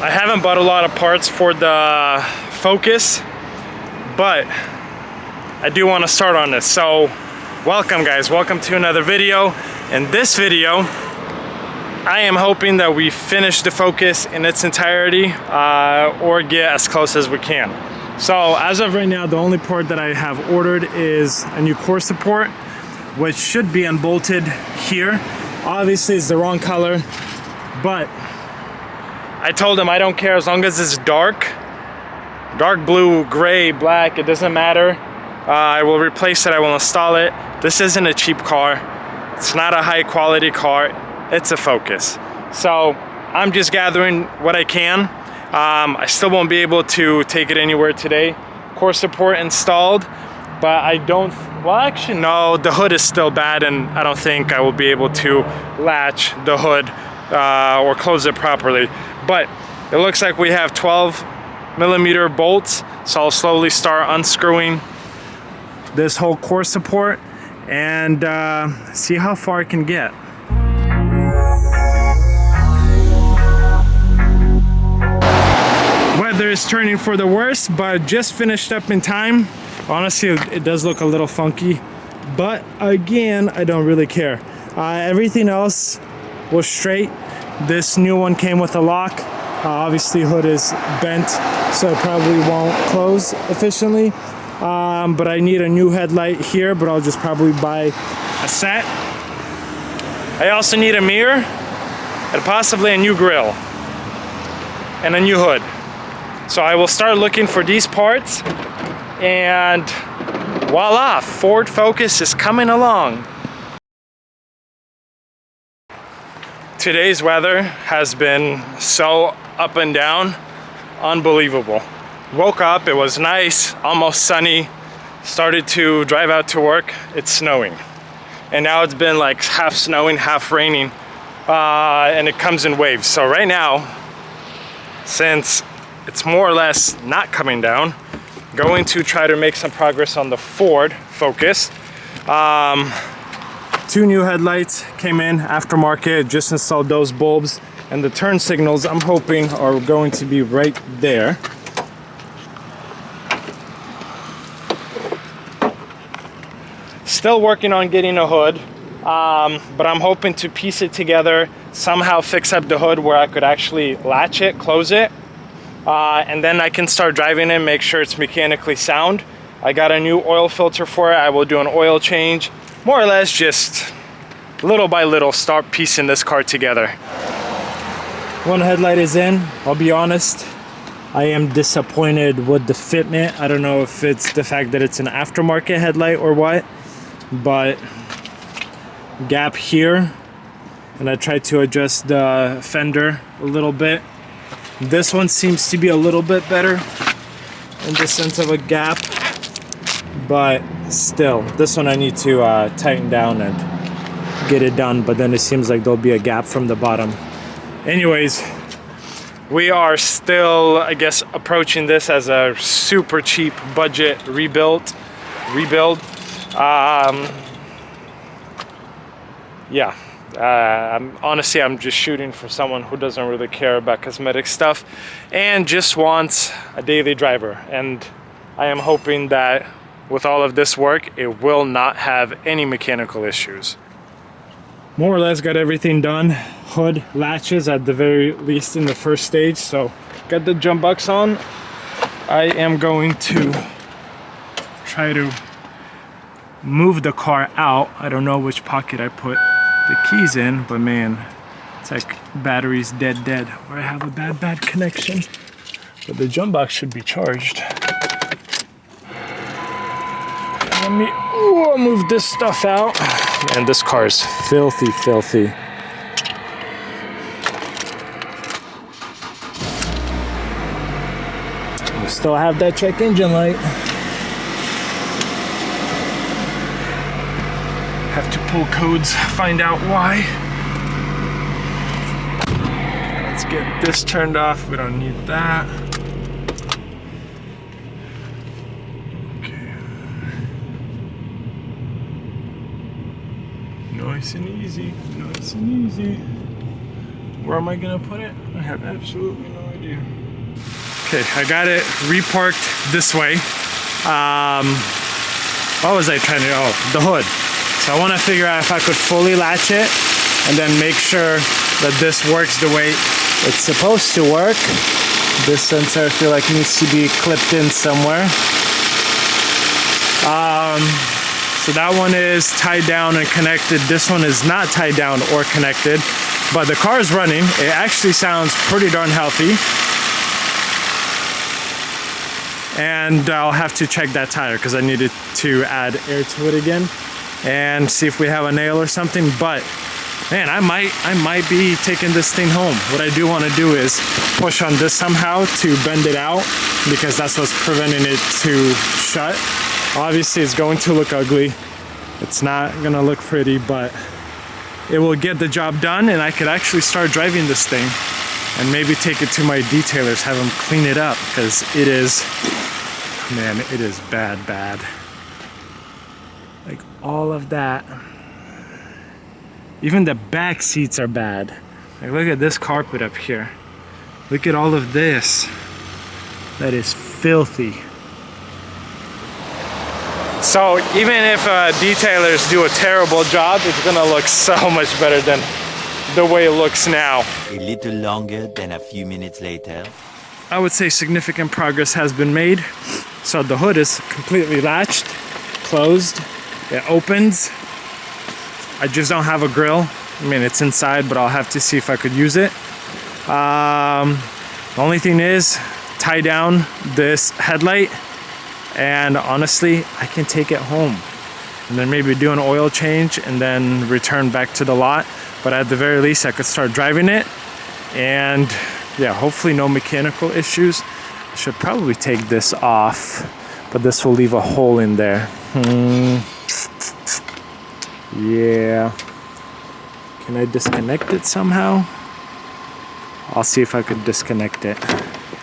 I haven't bought a lot of parts for the Focus, but I do want to start on this. So welcome guys, welcome to another video. In this video, I am hoping that we finish the Focus in its entirety or get as close as we can. So as of right now, the only part that I have ordered is a new core support, which should be unbolted here. Obviously it's the wrong color, but I told him I don't care as long as it's dark blue, gray, black, it doesn't matter. I will replace it, I will install it. This isn't a cheap car. It's not a high quality car. It's a Focus. So I'm just gathering what I can. I still won't be able to take it anywhere today. Core support installed, but I don't, well actually no, the hood is still bad and I don't think I will be able to latch the hood or close it properly. But it looks like we have 12mm bolts, so I'll slowly start unscrewing this whole core support and see how far I can get. Weather is turning for the worse, but just finished up in time. Honestly, it does look a little funky, but again, I don't really care. Everything else was straight. This new one came with a lock. Obviously hood is bent, so it probably won't close efficiently. But I need a new headlight here, but I'll just probably buy a set. I also need a mirror and possibly a new grille and a new hood. So I will start looking for these parts and voila, Ford Focus is coming along. Today's weather has been so up and down, unbelievable. Woke up, it was nice, almost sunny, started to drive out to work, it's snowing. And now it's been like half snowing, half raining, and it comes in waves. So right now, since it's more or less not coming down, going to try to make some progress on the Ford Focus. Two new headlights came in aftermarket, just installed those bulbs, and the turn signals I'm hoping are going to be right there. Still working on getting a hood, but I'm hoping to piece it together, somehow fix up the hood where I could actually latch it, close it, and then I can start driving it, make sure it's mechanically sound. I got a new oil filter for it. I will do an oil change. More or less just little by little start piecing this car together. One headlight is in. I'll be honest, I am disappointed with the fitment. I don't know if it's the fact that it's an aftermarket headlight or what, but gap here, and I tried to adjust the fender a little bit. This one seems to be a little bit better in the sense of a gap, but still, this one I need to tighten down and get it done, but then it seems like there'll be a gap from the bottom. Anyways, we are still, I guess, approaching this as a super cheap budget rebuild. Yeah, honestly, I'm just shooting for someone who doesn't really care about cosmetic stuff and just wants a daily driver. And I am hoping that with all of this work, it will not have any mechanical issues. More or less got everything done. Hood latches at the very least in the first stage. So got the jump box on. I am going to try to move the car out. I don't know which pocket I put the keys in, but man, it's like battery's dead, or I have a bad connection. But the jump box should be charged. Let me move this stuff out. And this car is filthy. We still have that check engine light. Have to pull codes, find out why. Let's get this turned off. We don't need that. Nice and easy, nice and easy. Where am I gonna put it? I have absolutely no idea. Okay, I got it reparked this way. What was I trying to, oh, the hood. So I want to figure out if I could fully latch it and then make sure that this works the way it's supposed to work. This sensor I feel like needs to be clipped in somewhere. So that one is tied down and connected. This one is not tied down or connected, but the car is running. It actually sounds pretty darn healthy. And I'll have to check that tire because I needed to add air to it again and see if we have a nail or something. But man, I might be taking this thing home. What I do want to do is push on this somehow to bend it out because that's what's preventing it to shut. Obviously it's going to look ugly. It's not gonna look pretty, but it will get the job done and I could actually start driving this thing and maybe take it to my detailers, have them clean it up because it is, man, it is bad. Like all of that. Even the back seats are bad. Like look at this carpet up here. Look at all of this. That is filthy. So even if detailers do a terrible job, it's gonna look so much better than the way it looks now. A little longer than a few minutes later. I would say significant progress has been made. So the hood is completely latched, closed, it opens. I just don't have a grill. I mean, it's inside, but I'll have to see if I could use it. The only thing is, tie down this headlight, and honestly, I can take it home and then maybe do an oil change and then return back to the lot. But at the very least, I could start driving it, and yeah, hopefully no mechanical issues. I should probably take this off, but this will leave a hole in there. Yeah. Can I disconnect it somehow? I'll see if I could disconnect it.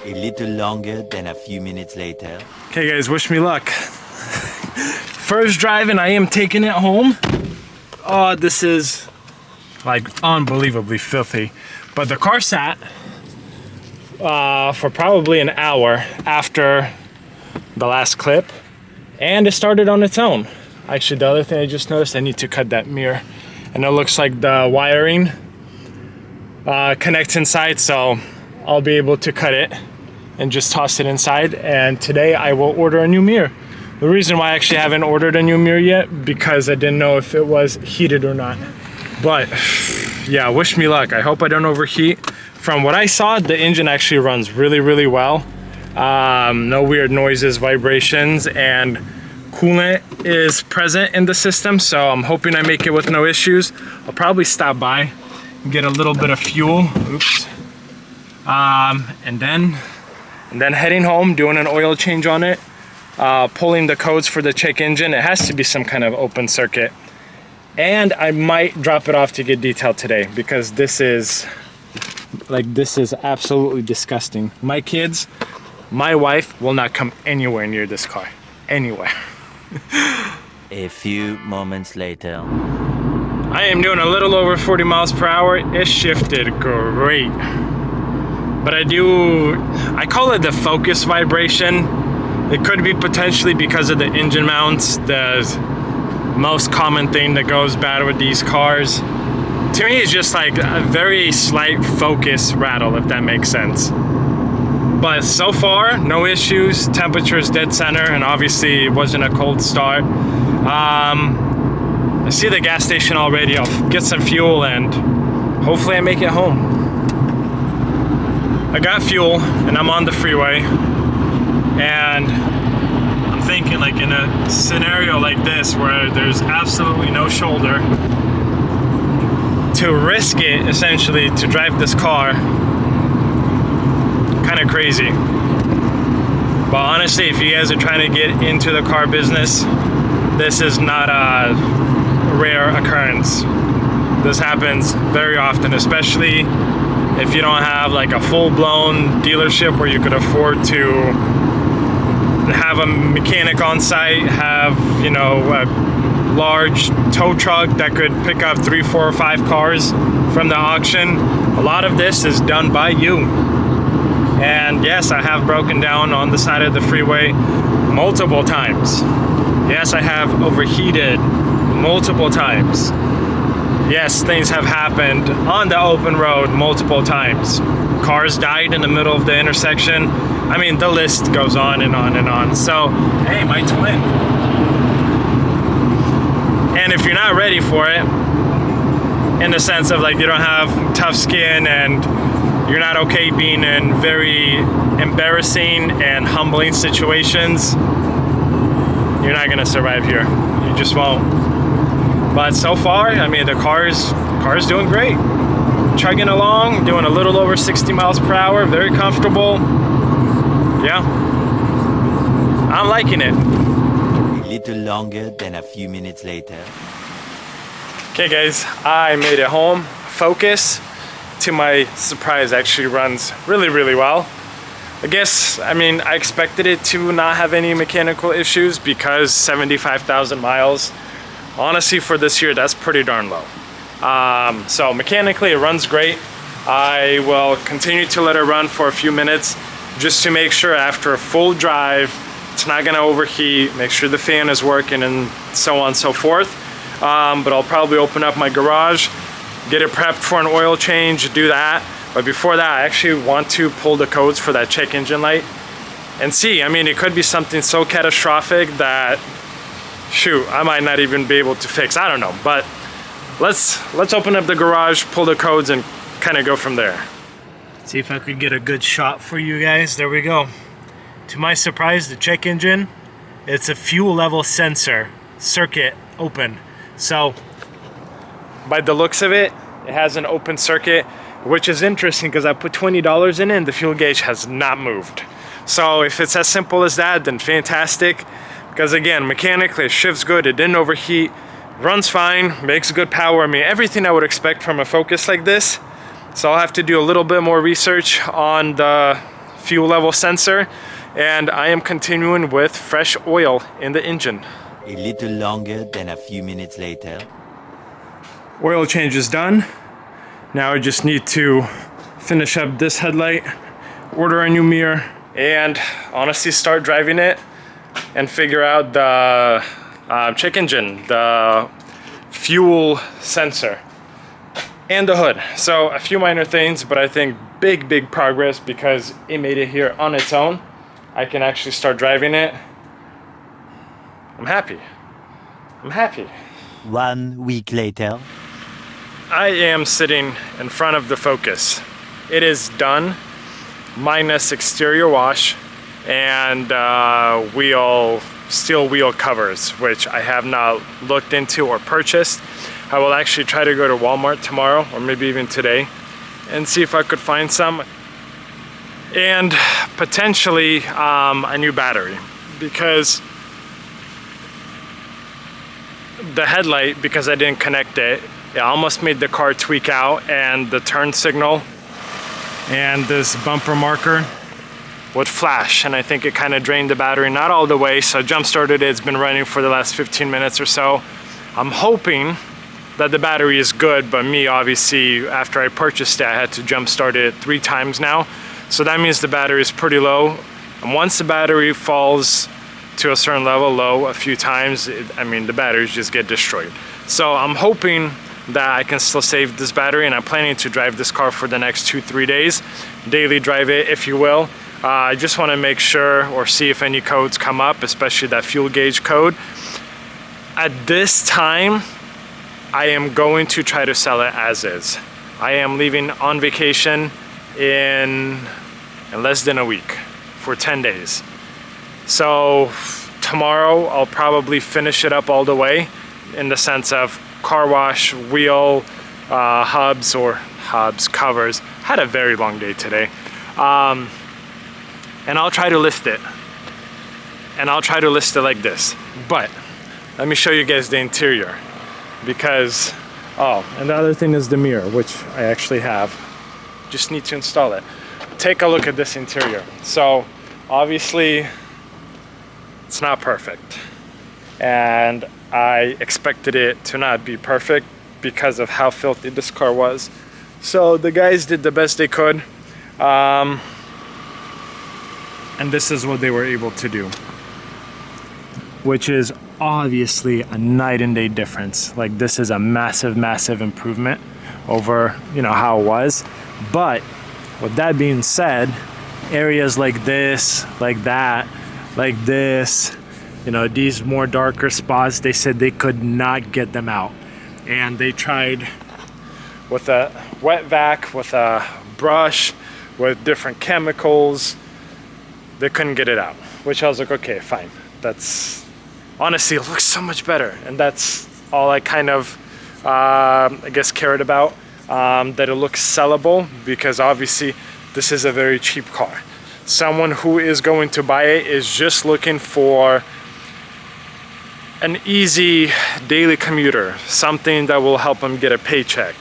A little longer than a few minutes later. Okay guys, wish me luck. First drive and I am taking it home. Oh, this is like unbelievably filthy. But the car sat for probably an hour after the last clip and it started on its own. Actually, the other thing I just noticed, I need to cut that mirror. And it looks like the wiring connects inside, so I'll be able to cut it and just toss it inside. And today I will order a new mirror. The reason why I actually haven't ordered a new mirror yet, because I didn't know if it was heated or not. But yeah, wish me luck. I hope I don't overheat. From what I saw, the engine actually runs really well. No weird noises, vibrations, and coolant is present in the system, so I'm hoping I make it with no issues. I'll probably stop by and get a little bit of fuel. Oops. And then heading home, doing an oil change on it, pulling the codes for the check engine. It has to be some kind of open circuit. And I might drop it off to get detailed today because this is absolutely disgusting. My kids, my wife will not come anywhere near this car. Anywhere. A few moments later. I am doing a little over 40 miles per hour. It shifted great. But I call it the focus vibration. It could be potentially because of the engine mounts, the most common thing that goes bad with these cars. To me, it's just like a very slight focus rattle, if that makes sense. But so far, no issues. Temperature is dead center, and obviously it wasn't a cold start. I see the gas station already. I'll get some fuel and hopefully I make it home. I got fuel and I'm on the freeway, and I'm thinking, like, in a scenario like this where there's absolutely no shoulder, to risk it essentially to drive this car, kind of crazy. But honestly, if you guys are trying to get into the car business, this is not a rare occurrence. This happens very often, especially if you don't have like a full-blown dealership where you could afford to have a mechanic on site, have, you know, a large tow truck that could pick up 3, 4, or 5 cars from the auction. A lot of this is done by you. And yes, I have broken down on the side of the freeway multiple times. Yes, I have overheated multiple times. Yes, things have happened on the open road multiple times. Cars died in the middle of the intersection. I mean, the list goes on and on and on. So, hey, my twin. And if you're not ready for it, in the sense of like you don't have tough skin and you're not okay being in very embarrassing and humbling situations, you're not gonna survive here. You just won't. But so far, I mean, the car's doing great. Chugging along, doing a little over 60 miles per hour, very comfortable. Yeah, I'm liking it. A little longer than a few minutes later. Okay guys, I made it home. Focus, to my surprise, actually runs really well. I guess, I mean, I expected it to not have any mechanical issues because 75,000 miles, honestly for this year, that's pretty darn low. So mechanically it runs great. I will continue to let it run for a few minutes just to make sure after a full drive, it's not gonna overheat, make sure the fan is working and so on and so forth. But I'll probably open up my garage, get it prepped for an oil change, do that. But before that, I actually want to pull the codes for that check engine light and see. I mean, it could be something so catastrophic that, shoot, I might not even be able to fix. I don't know, but let's open up the garage, pull the codes, and kind of go from there. See if I could get a good shot for you guys. There we go. To my surprise, the check engine, it's a fuel level sensor circuit open. So by the looks of it, it has an open circuit, which is interesting because I put $20 in it and the fuel gauge has not moved. So if it's as simple as that, then fantastic. Because again, mechanically it shifts good, it didn't overheat, runs fine, makes good power. I mean, everything I would expect from a Focus like this. So I'll have to do a little bit more research on the fuel level sensor. And I am continuing with fresh oil in the engine. A little longer than a few minutes later. Oil change is done. Now I just need to finish up this headlight, order a new mirror, and honestly start driving it and figure out the check engine, the fuel sensor, and the hood. So a few minor things, but I think big progress because it made it here on its own. I can actually start driving it. I'm happy. I'm happy. 1 week later. I am sitting in front of the Focus. It is done, minus exterior wash and steel wheel covers, which I have not looked into or purchased. I will actually try to go to Walmart tomorrow or maybe even today and see if I could find some. And potentially a new battery, because the headlight, because I didn't connect it, it almost made the car tweak out, and the turn signal and this bumper marker would flash, and I think it kind of drained the battery, not all the way, so I jump started it. It's been running for the last 15 minutes or so. I'm hoping that the battery is good, but me, obviously, after I purchased it, I had to jump start it 3 times now. So that means the battery is pretty low. And once the battery falls to a certain level, low, a few times, I mean, the batteries just get destroyed. So I'm hoping that I can still save this battery, and I'm planning to drive this car for the next 2-3 days. Daily drive it, if you will. I just want to make sure or see if any codes come up, especially that fuel gauge code. At this time, I am going to try to sell it as is. I am leaving on vacation in less than a week for 10 days. So tomorrow I'll probably finish it up all the way in the sense of car wash, wheel, hubs, covers. Had a very long day today. And I'll try to list it. And I'll try to list it like this. But let me show you guys the interior. Because, oh, and the other thing is the mirror, which I actually have. Just need to install it. Take a look at this interior. So obviously it's not perfect, and I expected it to not be perfect because of how filthy this car was. So the guys did the best they could. and this is what they were able to do, which is obviously a night and day difference. Like, this is a massive improvement over, you know, how it was. But with that being said, areas like this, like that, like this, you know, these more darker spots, they said they could not get them out. And they tried with a wet vac, with a brush, with different chemicals. They couldn't get it out, which I was like, okay, fine. That's, honestly, it looks so much better. And that's all I kind of, I guess, cared about, that it looks sellable, because obviously this is a very cheap car. Someone who is going to buy it is just looking for an easy daily commuter, something that will help them get a paycheck.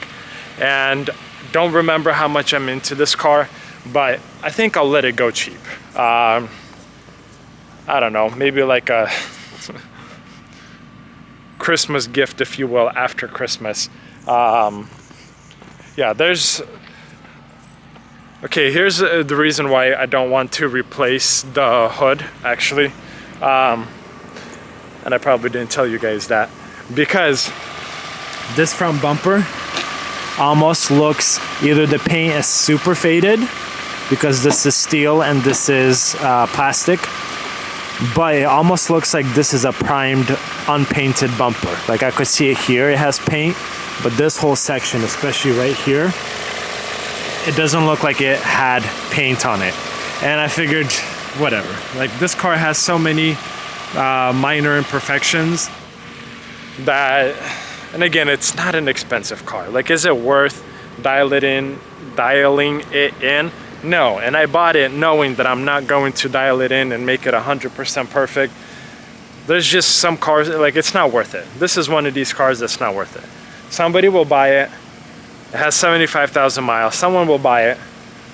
And don't remember how much I'm into this car, but I think I'll let it go cheap. I don't know, maybe like a Christmas gift, if you will, after Christmas. Yeah, there's, okay, here's the reason why I don't want to replace the hood, actually. And I probably didn't tell you guys that, because this front bumper almost looks, either the paint is super faded because this is steel and this is plastic, but it almost looks like this is a primed, unpainted bumper. Like, I could see it here, it has paint, but this whole section, especially right here, it doesn't look like it had paint on it. And I figured, whatever, like, this car has so many minor imperfections that, and again, it's not an expensive car. Like, is it worth dialing it in? No. And I bought it knowing that I'm not going to dial it in and make it 100% perfect. There's just some cars, like, it's not worth it. This is one of these cars that's not worth it. Somebody will buy it. It has 75,000 miles. Someone will buy it,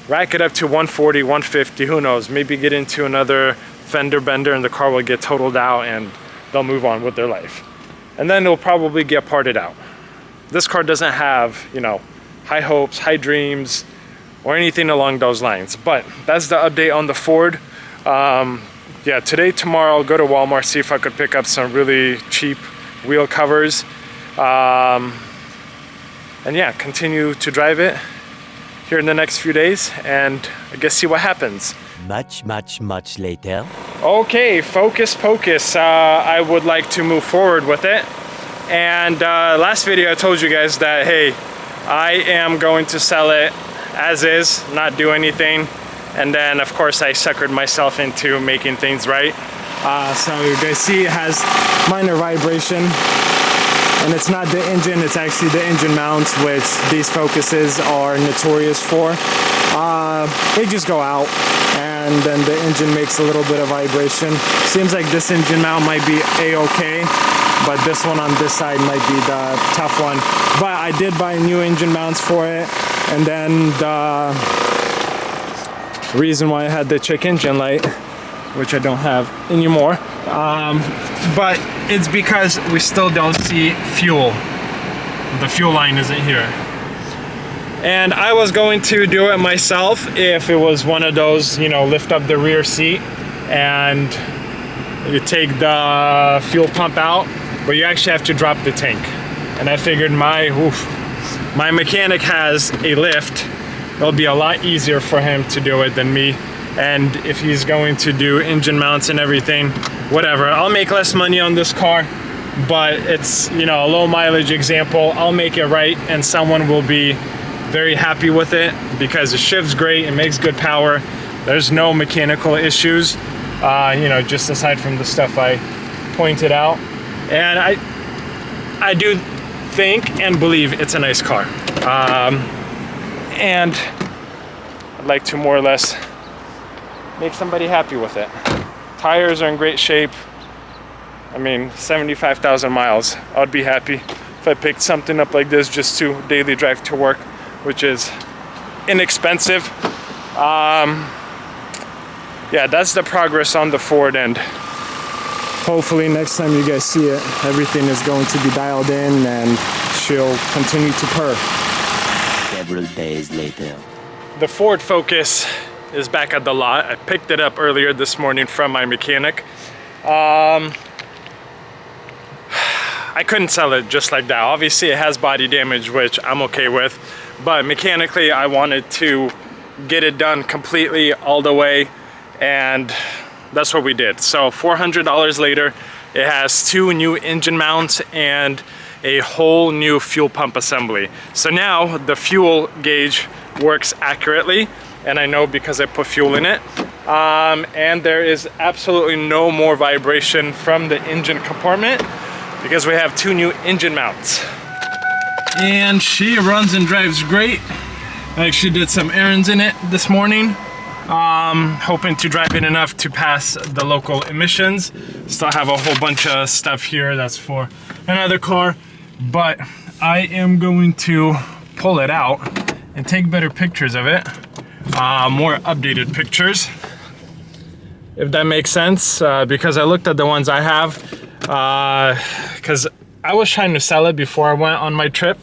rack it up to 140, 150, who knows, maybe get into another fender bender and the car will get totaled out and they'll move on with their life. And then it'll probably get parted out. This car doesn't have, you know, high hopes, high dreams, or anything along those lines. But that's the update on the Ford. Yeah, today, tomorrow, I'll go to Walmart, see if I could pick up some really cheap wheel covers. And yeah, continue to drive it here in the next few days and I guess see what happens. Much later. Okay, focus pocus. I would like to move forward with it. And last video I told you guys that, hey, I am going to sell it as is, not do anything. And then of course I suckered myself into making things right. So you guys see it has minor vibration. And it's not the engine, it's actually the engine mounts, which these Focuses are notorious for. They just go out and then the engine makes a little bit of vibration. Seems like this engine mount might be a-okay, but this one on this side might be the tough one. But I did buy new engine mounts for it, and then the reason why I had the check engine light, which I don't have anymore, but it's because we still don't see fuel. The fuel line isn't here. And I was going to do it myself if it was one of those, you know, lift up the rear seat and you take the fuel pump out, but you actually have to drop the tank. And I figured my mechanic has a lift. It'll be a lot easier for him to do it than me. And if he's going to do engine mounts and everything, whatever, I'll make less money on this car, but it's, you know, a low mileage example. I'll make it right and someone will be very happy with it because it shifts great, it makes good power. There's no mechanical issues, you know, just aside from the stuff I pointed out. And I do think and believe it's a nice car. And I'd like to more or less make somebody happy with it. Tires are in great shape. I mean, 75,000 miles. I'd be happy if I picked something up like this just to daily drive to work, which is inexpensive. Yeah, that's the progress on the Ford end. Hopefully next time you guys see it, everything is going to be dialed in and she'll continue to purr. Several days later. The Ford Focus is back at the lot. I picked it up earlier this morning from my mechanic. I couldn't sell it just like that. Obviously it has body damage, which I'm okay with, but mechanically I wanted to get it done completely all the way, and that's what we did. So $400 later, it has 2 new engine mounts and a whole new fuel pump assembly. So now the fuel gauge works accurately, and I know because I put fuel in it. And there is absolutely no more vibration from the engine compartment because we have 2 new engine mounts. And she runs and drives great. I actually did some errands in it this morning. Hoping to drive it enough to pass the local emissions. Still have a whole bunch of stuff here that's for another car, but I am going to pull it out and take better pictures of it. More updated pictures, if that makes sense, because I looked at the ones I have, because I was trying to sell it before I went on my trip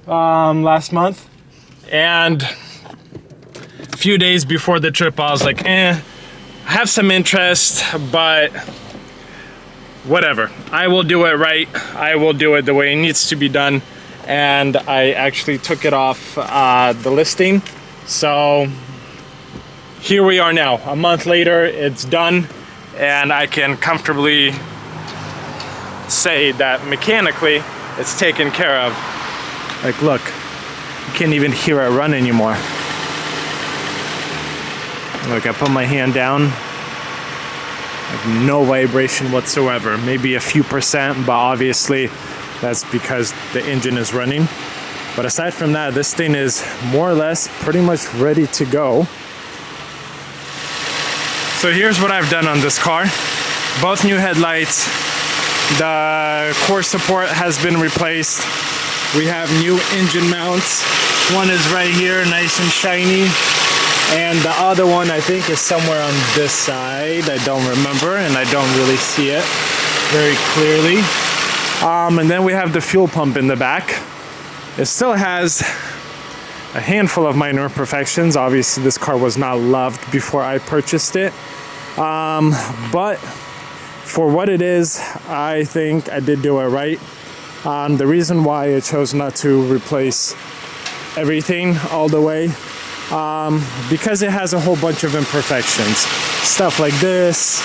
last month, and a few days before the trip I was like, I have some interest, but whatever, I will do it right, I will do it the way it needs to be done. And I actually took it off the listing. So here we are now, a month later, it's done, and I can comfortably say that mechanically it's taken care of. Like, look, you can't even hear it run anymore. Look, I put my hand down, like no vibration whatsoever, maybe a few percent, but obviously that's because the engine is running. But aside from that, this thing is more or less pretty much ready to go. So here's what I've done on this car. Both new headlights. The core support has been replaced. We have new engine mounts. One is right here, nice and shiny. And the other one I think is somewhere on this side. I don't remember, and I don't really see it very clearly. And then we have the fuel pump in the back. It still has a handful of minor imperfections. Obviously this car was not loved before I purchased it. But for what it is, I think I did do it right. The reason why I chose not to replace everything all the way, because it has a whole bunch of imperfections. Stuff like this,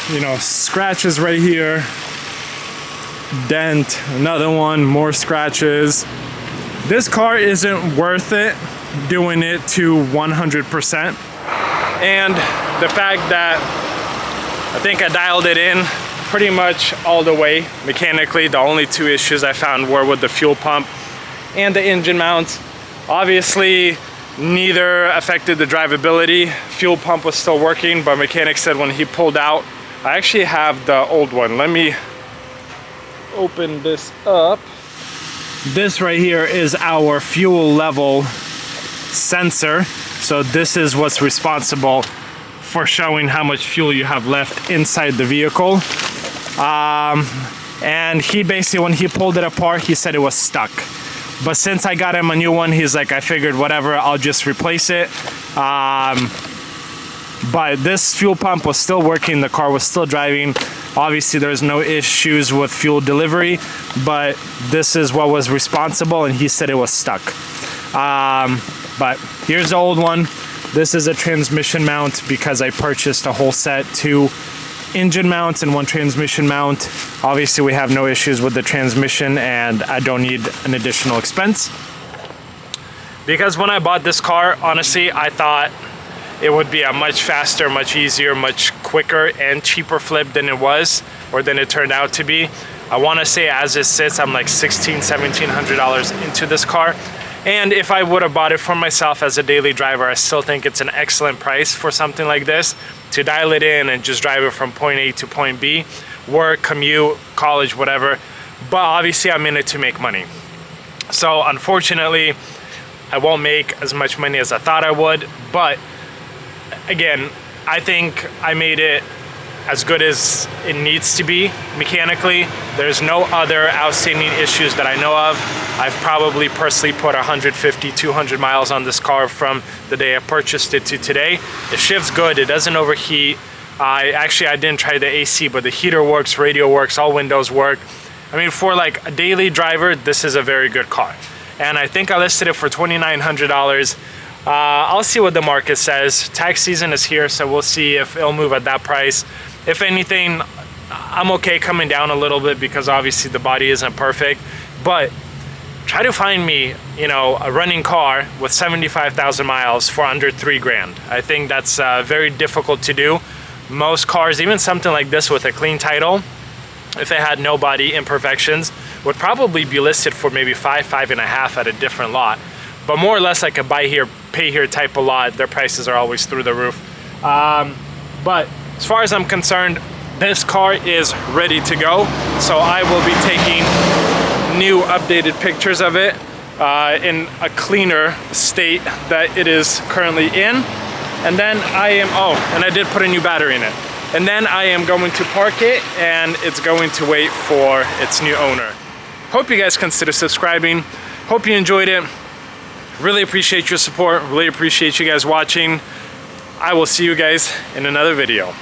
you know, scratches right here, dent, another one, more scratches. This car isn't worth it doing it to 100%. And the fact that I think I dialed it in pretty much all the way mechanically. The only 2 issues I found were with the fuel pump and the engine mounts. Obviously, neither affected the drivability. Fuel pump was still working, but mechanic said when he pulled out, I actually have the old one. Let me open this up. This right here is our fuel level sensor. So this is what's responsible for showing how much fuel you have left inside the vehicle. And he basically, when he pulled it apart, he said it was stuck. But since I got him a new one, he's like, I figured whatever, I'll just replace it. But this fuel pump was still working, the car was still driving. Obviously there's no issues with fuel delivery, but this is what was responsible, and he said it was stuck. But here's the old one. This is a transmission mount because I purchased a whole set, 2 engine mounts and 1 transmission mount. Obviously we have no issues with the transmission, and I don't need an additional expense. Because when I bought this car, honestly, I thought it would be a much faster, much easier, much quicker and cheaper flip than it was, or than it turned out to be. I want to say as it sits, I'm like $1,700 into this car. And if I would have bought it for myself as a daily driver, I still think it's an excellent price for something like this, to dial it in and just drive it from point A to point B, work, commute, college, whatever. But obviously I'm in it to make money. So unfortunately, I won't make as much money as I thought I would, but again, I think I made it as good as it needs to be mechanically. There's no other outstanding issues that I know of. I've probably personally put 150, 200 miles on this car from the day I purchased it to today. It shifts good, it doesn't overheat. I didn't try the AC, but the heater works, radio works, all windows work. I mean, for like a daily driver, this is a very good car. And I think I listed it for $2,900. I'll see what the market says. Tax season is here, so we'll see if it'll move at that price. If anything, I'm okay coming down a little bit because obviously the body isn't perfect, but try to find me, you know, a running car with 75,000 miles for under $3,000. I think that's very difficult to do. Most cars, even something like this with a clean title, if it had no body imperfections, would probably be listed for maybe $5.5 at a different lot. But more or less like a buy here, pay here type of lot, their prices are always through the roof. But as far as I'm concerned, this car is ready to go. So I will be taking new updated pictures of it in a cleaner state that it is currently in. And then and I did put a new battery in it. And then I am going to park it and it's going to wait for its new owner. Hope you guys consider subscribing. Hope you enjoyed it. Really appreciate your support. Really appreciate you guys watching. I will see you guys in another video.